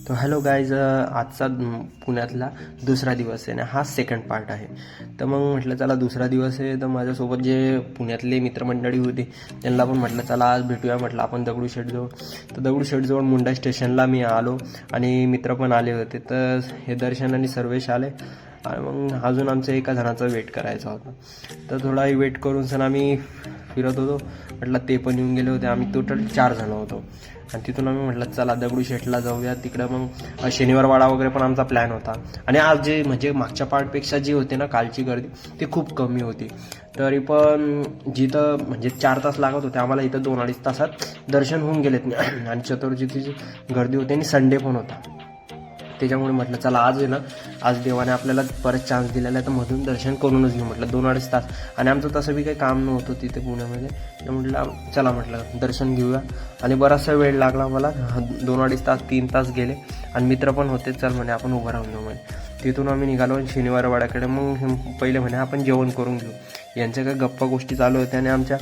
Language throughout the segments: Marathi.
तो हॅलो गाईज, आजचा पुण्यातला दुसरा दिवस आहे आणि हा सेकंड पार्ट आहे. तर मग म्हटलं चला दुसरा दिवस आहे, तर माझ्यासोबत जे पुण्यातले मित्रमंडळी होते त्यांना पण म्हटलं चला आज भेटूया. म्हटलं आपण दगडूशेठजवळ. तर दगडूशेठजवळ मुंडा स्टेशनला मी आलो आणि मित्र पण आले होते. तर हे दर्शन आणि सर्वेश आले आणि मग अजून आमचं एका जणाचा वेट करायचा होता. तर थोडा वेट करून सण आम्ही फिरत होतो. म्हटलं ते पण येऊन गेले होते. आम्ही टोटल 4 जण होतो आणि तिथून आम्ही म्हटलं चला दगडूशेठला जाऊया. तिकडं मग शनिवारवाडा वगैरे पण आमचा प्लॅन होता. आणि आज जे म्हणजे मागच्या पार्टपेक्षा जी होती ना कालची गर्दी ती खूप कमी होती. तरी पण जिथं म्हणजे 4 तास लागत होते आम्हाला, इथं 2-2.5 तासात दर्शन होऊन गेलेत. आणि चतुर्थीची गर्दी होती आणि संडे पण होता. त्याच्यामुळे म्हटलं चला आज आहे ना, आज देवाने आपल्याला परत चान्स दिलेला आहे तर मधून दर्शन करूनच घेऊ म्हटलं. 2-2.5 तास आणि आमचं तसं बी काही काम नव्हतं तिथे पुण्यामध्ये. तर म्हटलं चला म्हटलं दर्शन घेऊया. आणि बराचसा वेळ लागला मला, 2-2.5 तास 3 तास गेले. आणि मित्र पण होते, चल म्हणे आपण उभं राहून जाऊ म्हणे. तिथून आम्ही निघालो शनिवारवाड्याकडे. मग पहिले म्हणे आपण जेवण करून घेऊ. यांच्या काही गप्पा गोष्टी चालू होत्या आणि आमच्या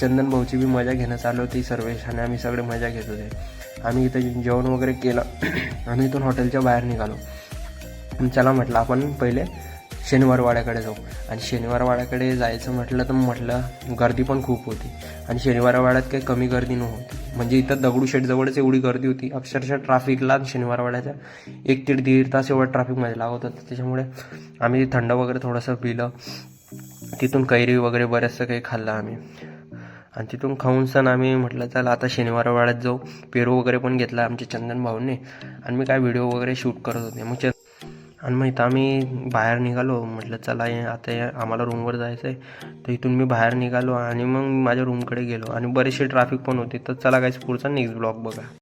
चंदन भाऊची बी मजा घेणं चालू होती. सर्वेश आणि आम्ही सगळे मजा घेत होते. आम्ही इथं जेवण वगैरे केलं. आम्ही इथून हॉटेलच्या बाहेर निघालो. चला म्हटलं आपण पहिले शनिवारवाड्याकडे जाऊ. आणि शनिवारवाड्याकडे जायचं म्हटलं तर म्हटलं गर्दी पण खूप होती. आणि शनिवारवाड्यात काही कमी गर्दी नव्हती. म्हणजे इथं दगडूशेठजवळच एवढी गर्दी होती, अक्षरशः ट्रॅफिकला शनिवारवाड्याच्या 1 ते 1.5 तास एवढं ट्रॅफिकमध्ये लागत होतं. त्याच्यामुळे आम्ही थंड वगैरे थोडंसं पिलं. तिथून कैरी वगैरे बरंचसं काही खाल्लं आम्ही. आणि तिथून खाऊन सण आम्ही म्हटलं चला आता शनिवारवाड्यात जाऊ. पेरू वगैरे पण घेतला आमच्या चंदन भाऊने. आणि मी काय व्हिडिओ वगैरे शूट करत होते. आणि मग इथं आम्ही बाहेर निघालो. म्हटलं चला आता आम्हाला रूमवर जायचं आहे. तर इथून मी बाहेर निघालो आणि मग माझ्या रूमकडे गेलो. आणि बरेचसे ट्रॅफिक पण होते. तर चला गाईस पुढचा नेक्स्ट ब्लॉग बघा.